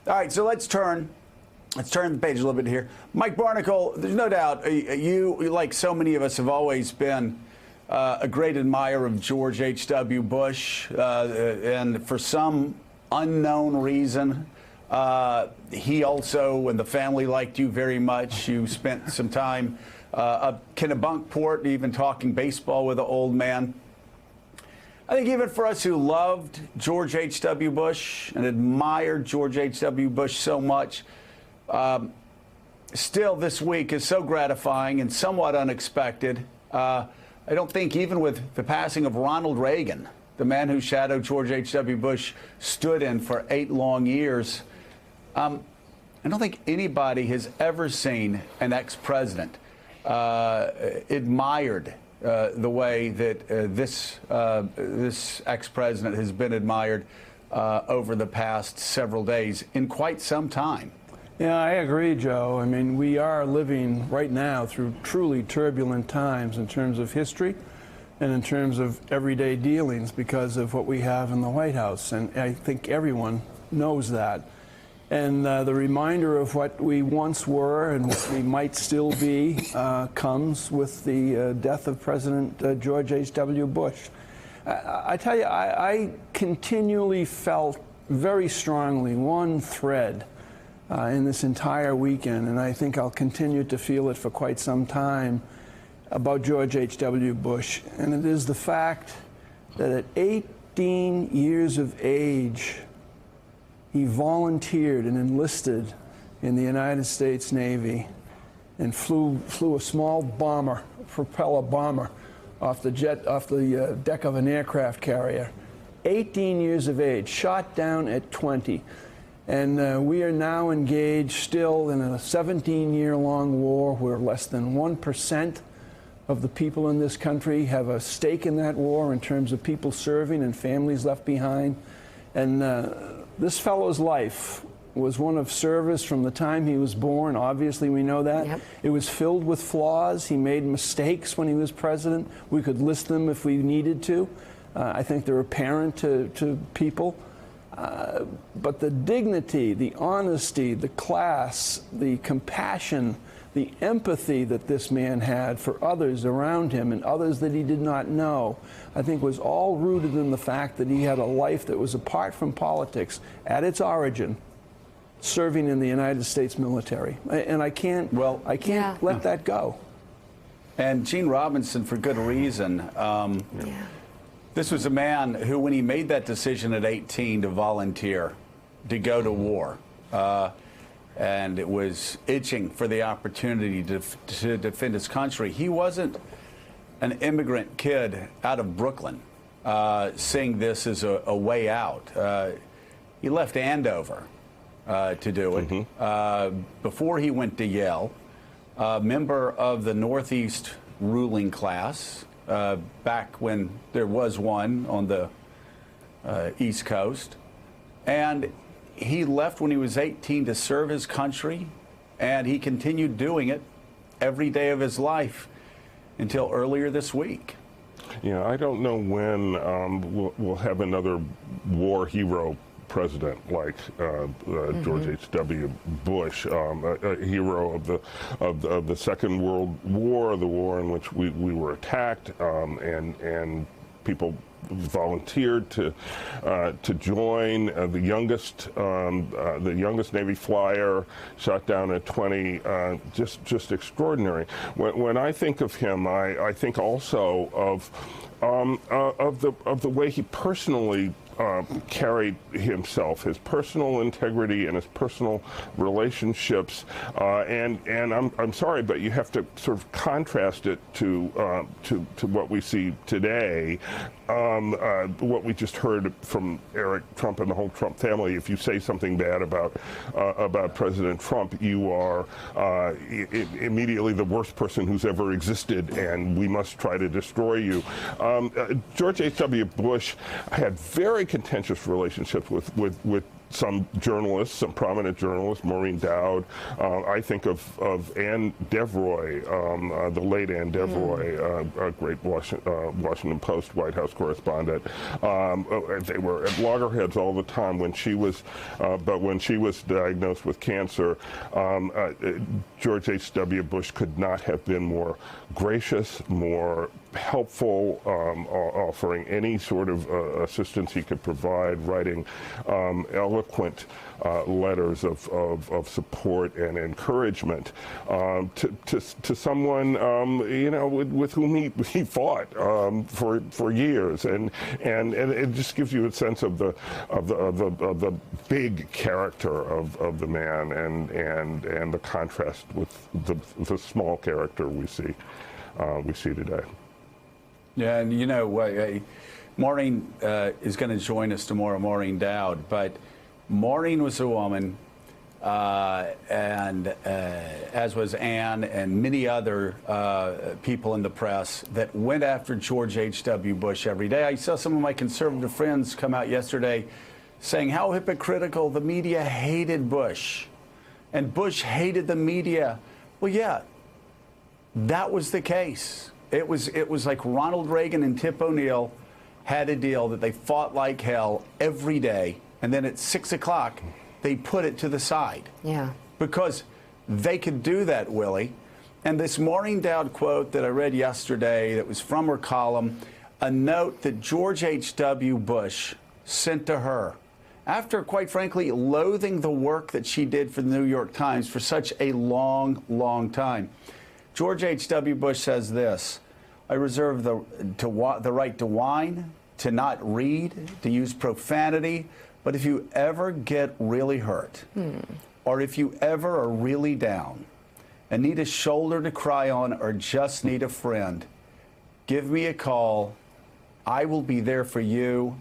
All right, so let's turn the page a little bit here. Mike Barnicle, there's no doubt you, like so many of us, have always been a great admirer of George H.W. Bush, and for some unknown reason, he also and the family liked you very much. You spent some time up Kennebunkport, even talking baseball with the old man. I think even for us who loved George H.W. Bush and admired George H.W. Bush so much, still this week is so gratifying and somewhat unexpected. I don't think even with the passing of Ronald Reagan, the man whose shadow George H.W. Bush stood in for 8 long years, I don't think anybody has ever seen an ex-president admired the way that this ex-president has been admired over the past several days in quite some time. Yeah, I agree, Joe. I mean, we are living right now through truly turbulent times in terms of history and in terms of everyday dealings because of what we have in the White House. And I think everyone knows that. And the reminder of what we once were and what we might still be comes with the death of President George H.W. Bush. I tell you, I continually felt very strongly one thread in this entire weekend, and I think I'll continue to feel it for quite some time, about George H.W. Bush. And it is the fact that at 18 years of age, he volunteered and enlisted in the United States Navy and flew a small bomber, propeller bomber, off the deck of an aircraft carrier. 18 years of age, shot down at 20. And we are now engaged still in a 17-year-long war where less than 1% of the people in this country have a stake in that war in terms of people serving and families left behind. And this fellow's life was one of service from the time he was born. Obviously, we know that. Yep. It was filled with flaws. He made mistakes when he was president. We could list them if we needed to. I think they're apparent to people. But the dignity, the honesty, the class, the compassion, the empathy that this man had for others around him and others that he did not know, I think was all rooted in the fact that he had a life that was apart from politics at its origin, serving in the United States military. And I can't let that go. And Gene Robinson, for good reason. This was a man who, when he made that decision at 18 to volunteer, to go to war, and it was itching for the opportunity to defend his country, he wasn't an immigrant kid out of Brooklyn seeing this as a way out. He left Andover to do it. Before he went to Yale, a member of the Northeast ruling class, back when there was one on the East Coast. And he left when he was 18 to serve his country, and he continued doing it every day of his life until earlier this week. Yeah, I don't know when we'll have another war hero president like George H.W. Bush, a hero of the Second World War, the war in which we were attacked, and people volunteered to join. The youngest Navy flyer, shot down at 20, just extraordinary. When I think of him, I think also of the way he personally carried himself, his personal integrity and his personal relationships, and I'm sorry, but you have to sort of contrast it to what we see today. What we just heard from Eric Trump and the whole Trump family. If you say something bad about President Trump, you are immediately the worst person who's ever existed, and we must try to destroy you. George H.W. Bush had very contentious relationships with some journalists, some prominent journalists, Maureen Dowd. I think of Ann Devroy, the late Ann Devroy, a great Washington Post White House correspondent. They were at loggerheads all the time when she was, but when she was diagnosed with cancer, George H.W. Bush could not have been more gracious, more helpful, offering any sort of assistance he could provide, writing eloquent letters of support and encouragement to someone you know, with whom he fought for years, and it just gives you a sense of the big character of the man, and the contrast with the small character we see today. Yeah, and you know, Maureen is going to join us tomorrow, Maureen Dowd, but Maureen was a woman, and as was Ann and many other people in the press that went after George H.W. Bush every day. I saw some of my conservative friends come out yesterday saying how hypocritical, the media hated Bush, and Bush hated the media. Well, yeah, that was the case. It was like Ronald Reagan and Tip O'Neill had a deal that they fought like hell every day, and then at 6 o'clock they put it to the side. Yeah. Because they could do that, Willie. And this Maureen Dowd quote that I read yesterday that was from her column, a note that George H.W. Bush sent to her after, quite frankly, loathing the work that she did for the New York Times for such a long, long time. George H.W. Bush says this: I reserve the right to whine, to not read, to use profanity, but if you ever get really hurt, or if you ever are really down and need a shoulder to cry on or just need a friend, give me a call. I will be there for you.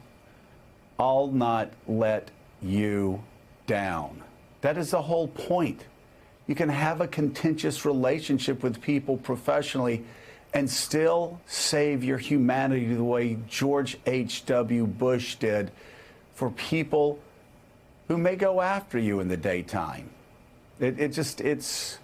I'll not let you down. That is the whole point. You can have a contentious relationship with people professionally and still save your humanity the way George H.W. Bush did for people who may go after you in the daytime. It's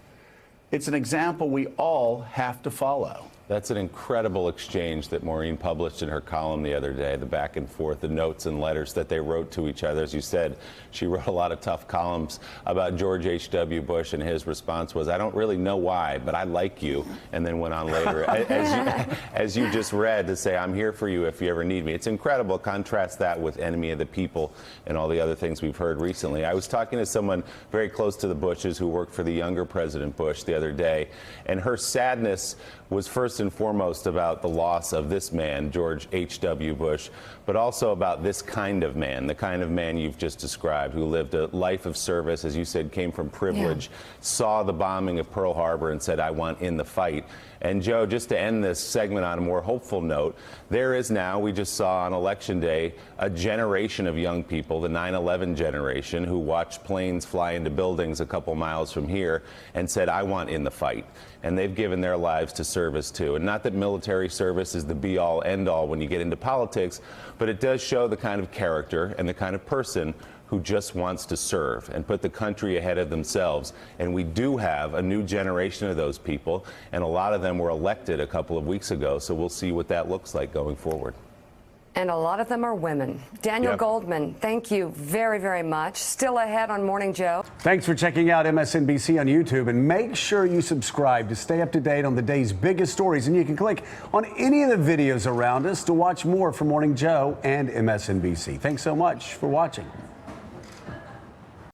an example we all have to follow. That's an incredible exchange that Maureen published in her column the other day, the back and forth, the notes and letters that they wrote to each other. As you said, she wrote a lot of tough columns about George H.W. Bush, and his response was, I don't really know why, but I like you, and then went on later, as you just read, to say, I'm here for you if you ever need me. It's incredible. Contrast that with enemy of the people and all the other things we've heard recently. I was talking to someone very close to the Bushes who worked for the younger President Bush the other day, and her sadness was first and foremost about the loss of this man, George H.W. Bush, but also about this kind of man, the kind of man you've just described, who lived a life of service, as you said, came from privilege, saw the bombing of Pearl Harbor and said, I want in the fight. And Joe, just to end this segment on a more hopeful note, there is now, we just saw on Election Day, a generation of young people, the 9/11 generation, who watched planes fly into buildings a couple miles from here and said, I want in the fight. And they've given their lives to service too. And not that military service is the be-all, end-all when you get into politics, but it does show the kind of character and the kind of person who just wants to serve and put the country ahead of themselves. And we do have a new generation of those people, and a lot of them were elected a couple of weeks ago, so we'll see what that looks like going forward. And a lot of them are women. Daniel Goldman, thank you very, very much. Still ahead on Morning Joe. Thanks for checking out MSNBC on YouTube, and make sure you subscribe to stay up to date on the day's biggest stories. And you can click on any of the videos around us to watch more from Morning Joe and MSNBC. Thanks so much for watching.